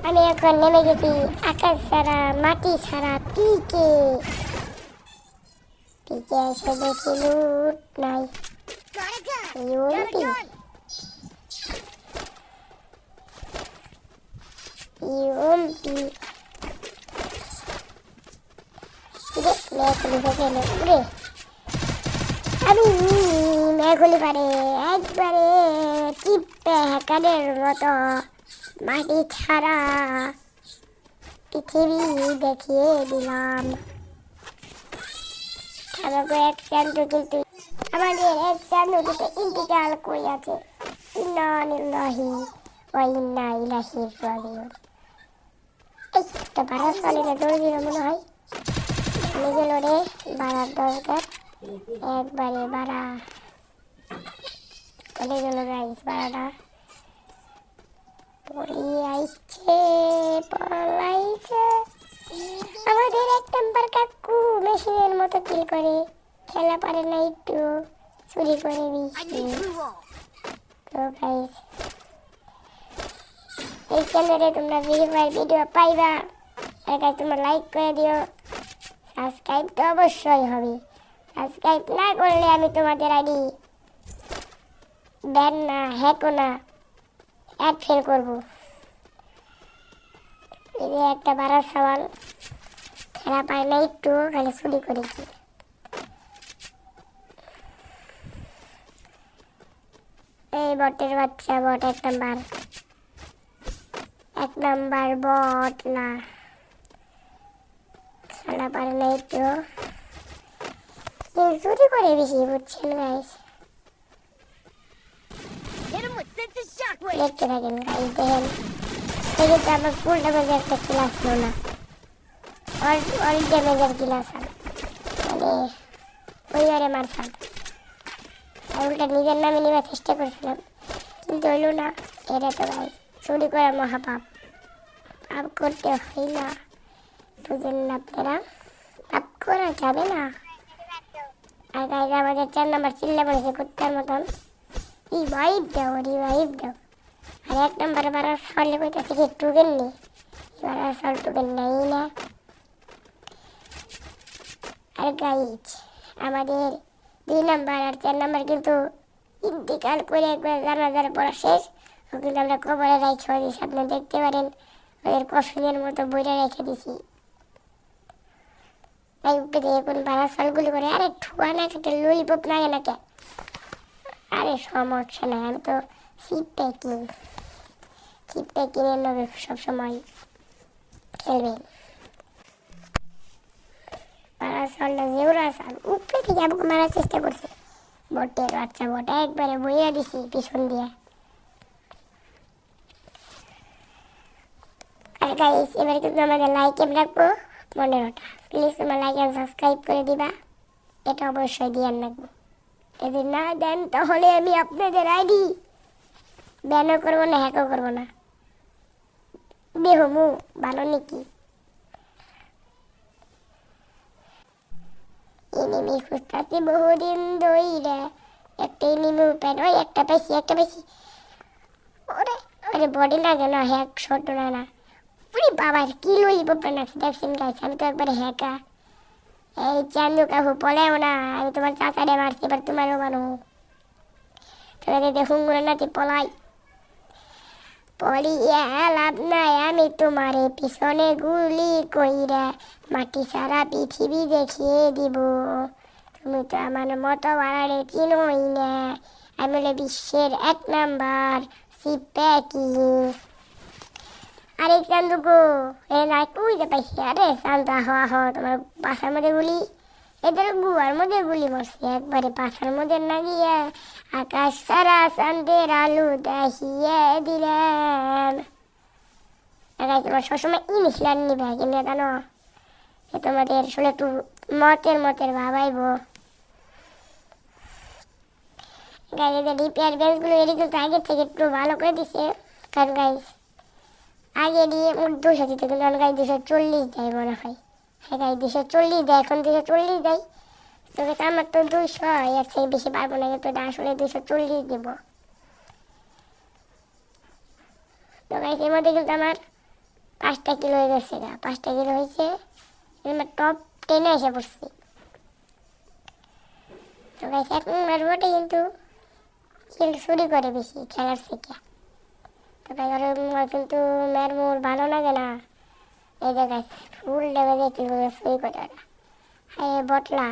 আমি এখন নেমে গেছি আকাশ ছাড়া মাটি ছাড়া পিকে পিকে এসে দেখি লুট নাই ইউএমপি ইউএমপি মেঘগুলি ভেসে এলো উড়ে আমি মেঘগুলি পারে একবারে টিপে হ্যাকারের মতো মাটি ছাড়া পৃথিবী দেখিয়ে দিলাম। আমাকে এক চান্দু কিন্তু আমাদের এক চান্দু দুটো ইন্তিকাল করে আছে। ইন্না লিল্লাহি ওয়া ইন্না ইলাইহি রাজিউন। এই তো বাড়া চলে না দৌড় দিল মনে হয়। নিজে লড়ে বাড়ার দরকার একবারে বাড়া চলে গেল গাইস বাড়াটা পড়িয়াইছে পলাইছে। আমাদের এক নাম্বার কাকু মেশিনের মতো কিল করে খেলা পারে না একটু চুরি করে দিয়েছি। তো গাইস এই চ্যানেলে তোমরা ভেরিফাইড ভিডিও পাইবা। আর গাইস তোমরা লাইক করে দিও, সাবস্ক্রাইব তো অবশ্যই হবে। সাবস্ক্রাইব না করলে আমি তোমাদের আইডি ব্যান না হ্যাকও না অ্যাড ফেল করবো। এই একটা বাড়া সওয়াল খেলা পায় না একটু খালি চুরি করেছি। এই বটের বাচ্চা বট এক নাম্বার বট না খেলা পারে না একটু চুরি করে বেশি বুঝছেন গাইস। দেখতে থাকেন গাইস দেখেন এই যে আমার ফুল ড্যামেজের একটা কিল আসলো না অল ড্যামেজের কিল আসাল মানে ওই আরে মারতাম আর উল্টা নিজের নামে নেওয়ার চেষ্টা করছিলাম কিন্তু হইল না। এটা তো গাইস চুরি করা মহাপাপ, পাপ করতে হয় না বুঝেন না আপনারা, পাপ করা যাবে না। আর গাইস আমাদের 4 নাম্বার চিল্লা পড়েছে কুত্তার মতন রিভাইভ দাও আর 1 নাম্বার বারা সরলে কইতাছে কি টুকেন নি বারা সল টুকেন নাই না। আর গাইস আমাদের 2 নাম্বার আর 4 নাম্বার কিন্তু ইন্তিকাল করে একবার জানাজার পড়া শেষ কিন্তু আমরা কবরে রাখা দিয়েছি। আপনারা দেখতে পারেন ওদের কফিনের মতো বইটা রেখে দিছি। তাই উঠে দিয়ে এখন বারা সলগুলি করে আরে ঠুয়া না খেতে ললিপপ লাগে না কে আরে সমস্যা নাই আমি তো চিপ প্যাকিংয়ের লগে সবসময় খেলবেন। পারাসলটা জেউরা সাল উপরে থেকে আমাকে মারার চেষ্টা করছে বটের বাচ্চা বটা একবারে বইয়া দিছি পিছন দিয়ে। আর গাইস এবারে কিন্তু আমাদের লাইকে রাখবো 15টা। প্লিজ তোমরা লাইক আর সাবস্ক্রাইব করে দিবা, এটা অবশ্যই দিয়ে রাখবো। যদি না দেন তাহলে আমি আপনাদের আইডি ব্যানও করবো না হ্যাকও করবো না। দেহমু ভালো নাকি এনিমি খুঁজতেছি বহুদিন ধইরা একটা এনিমি প্যান ওই একটা পাইছি ওরে ওরে বডি লাগে না হ্যাক ছোট না ওরে বাবা কি ললিপপ নাকি দেখছেন গাইস আমি তো একবারে হ্যাকা। এই চান্দু কাকু পলেও না আমি তোমার চাচারে মারছি এবার তোমারও মানো তোরা দেখুন নাকি পলিয়া লাভ নাই আমি তোমারে পিছনে গুলি কইরা মাটি সারা পৃথিবী দেখিয়ে দিব। তুমি তো আমার মতো বাড়ারে চিনোই না, আমি হলো বিশ্বের 1 নাম্বার সিপ্যাকি। আরে চান্দুকু এ না তুই যে পাইছি আরে শান্ত হওয়া তোমার বাসার মধ্যে গুলি এদের গুয়ার মধ্যে গুলি মারছে একবারে পাশার মধ্যে না গিয়ে আকাশ সারা চাঁদের আলু দেখিয়ে দিলেন। তোমার সবসময় ইনশিয়াল নিবে কিন্তু জানো যে তোমাদের শুনে একটু মতের ভাবাইব। গাইজ রিপেয়ার বেঞ্চগুলো এটি কিন্তু আগের থেকে একটু ভালো করে দিছে কারণ গাইজ আগে দিয়ে 200 দিতে কিন্তু গাইজ 240 দেয় মনে হয়। হ্যাঁ গাইজ 240 দেয় এখন 240 দেয় তবে আমার তো 200 এর থেকে বেশি পারবো না কিন্তু আসলে 240 দেবো। তো গাইজ এর মধ্যে কিন্তু আমার 5টা কিলো হয়ে গেছে গা, 5টা কিলো হয়েছে, আমরা টপ 10-এ এসে পড়ছি। তো গাইস এখন মারবোটা কিন্তু চুরি করে বেশি খেলার থেকে। তো গাইস কিন্তু মারমোর ভালো লাগে না। এই যে গাইস ফুল ড্যামেজে কি করে চুরি করে ওরা। হ্যাঁ বটলা।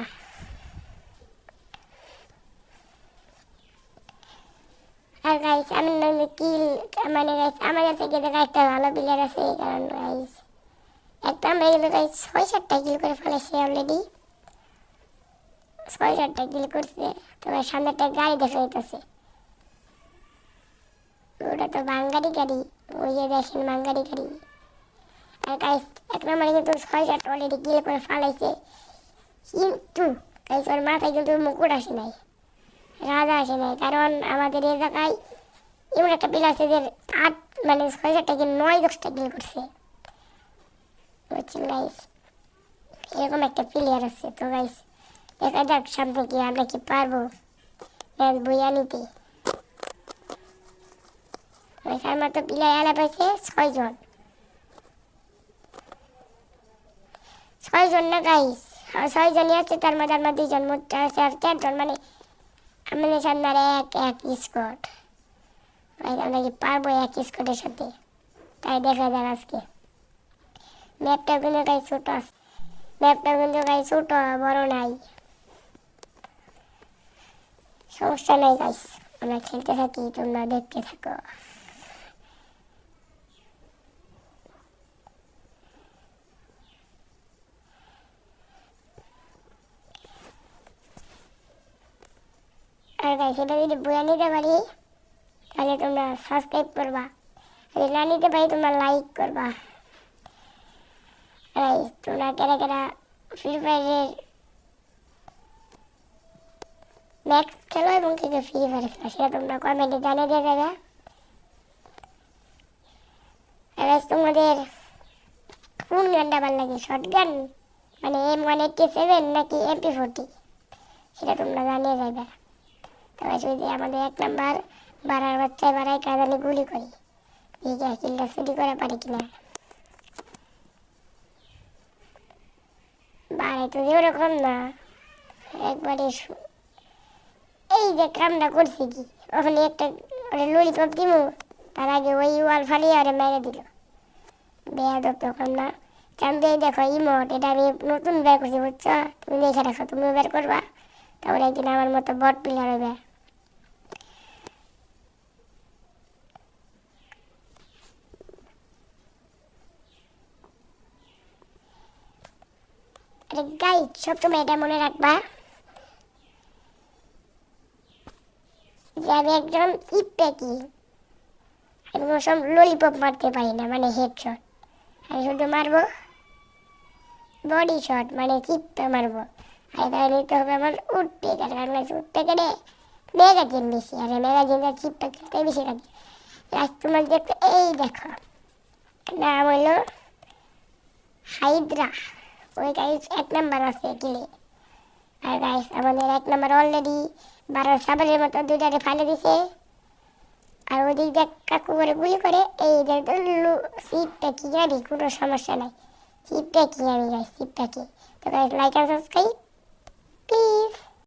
আর গাইস আমি কিল মানে গাইস আমাদের থেকে দেখা একটা ভালো প্লেয়ার আছে, কারণ গাইস একটা আমরা কিন্তু গাইস 6-7টা কিল করে ফেলেছি অলরেডি, 6-7টা কিল করছে। তো সামনে একটা গাড়ি দেখা যাইতেছে, ওটা তো বাঙ্গারি গাড়ি, ওই যে দেখেন বাঙ্গারি গাড়ি। আর গাইস এক নম্বরে কিন্তু 6-7 অলরেডি কিল করে ফেলাইছে, কিন্তু গাইস ওর মাথায় কিন্তু মুকুট আসে নাই, রাজা আসে নাই, কারণ আমাদের এই জায়গায় এমন একটা প্লেয়ার আছে যে 8 মানে 6-7টা কিল 9-10টা কিল করছে, বুঝছেন গাইস, এরকম একটা প্লেয়ার আছে। তো গাইস দেখা যাক সামনে কি আমরা কি পারবো ম্যাচ বইয়া নিতে। আমার তো প্লেয়ার এলা পাইছে 6 জন, 6 জন না গাইস, 6 জনই আছে, তার মধ্যে আমার 2 জন মোট 4 জন, মানে আমাদের সামনে আর এক স্কোয়াড। আমরা কি পারবো এক স্কোয়াডের সাথে, তাই দেখা যাক আজকে। ম্যাপটা কিন্তু গাইস ছোট আছে, ম্যাপটা কিন্তু গাইস ছোট, বড় নাই, সমস্যা নাই গাইস, আমরা খেলতে থাকি, তোমরা দেখতে থাকো। আর গাইস এটা যদি বইয়া নিতে পারি তাহলে তোমরা সাবস্ক্রাইব করবা, যদি না নিতে পারি তোমরা লাইক করবা। গাইস তোমরা কেরা কেরা ফ্রি ফায়ারের ম্যাক্স খেলো এবং কে কে ফ্রি ফায়ার খেলো সেটা তোমরা কমেন্টে জানিয়ে দিয়ে যাবে। গাইস তোমাদের কোন গানটা ভালো লাগে, শর্ট গান মানে M187 নাকি MP40, সেটা তোমরা জানিয়ে যাবে। তবে যদি আমাদের 1 নাম্বার বাড়ার বাচ্চায় বাড়ায় কাজানি গুলি করি, এই যে কিলটা চুরি করা পারি কিনা। বাড়াই তো ওরকম না, একবারে এই যে কামটা করছি কি, ওখানে একটা ললিপপ দিব, তার আগে ওই ওয়াল ফালিয়ে আরে মেরে দিল, বেয়াদব তখন না। চান্দে দেখো ইমোট, এটা আমি নতুন বের করছি বুঝছো, তুমি দেখে রাখো, তুমিও বের করবা, তারপরে একদিন আমার মতো বট প্লেয়ার হবে। আরে গাইস সবসময় এটা মনে রাখবা যে আমি একজন ইপেকি, আমি সব ললিপপ মারতে পারি না, মানে হেডশট, আমি শুধু মারবো বডি শট, মানে চিপটা মারবো। আর তাহলে নিতে হবে আমার উডপেকার, কারণ উডপেকারে ম্যাগাজিন বেশি, আর ম্যাগাজিনটা চিপটা খেলতে বেশি লাগে। লাস্ট তোমার দেখতে এই দেখো নাম হলো হাইড্রা, ওই গাইস 1 নাম্বার আছে কিলে। আর গাইস আমাদের 1 নাম্বার অলরেডি 12 সাবালের মতো 2টারে ফালে দিছে, আর ওদিক দিয়ে কাকু করে গুলি করে, এই দেখো সিটটা কি জানি, কোনো সমস্যা নাই, সিটটা কি আমি গাইস, সিটটা কি। তো গাইস লাইক আর সাবস্ক্রাইব প্লিজ।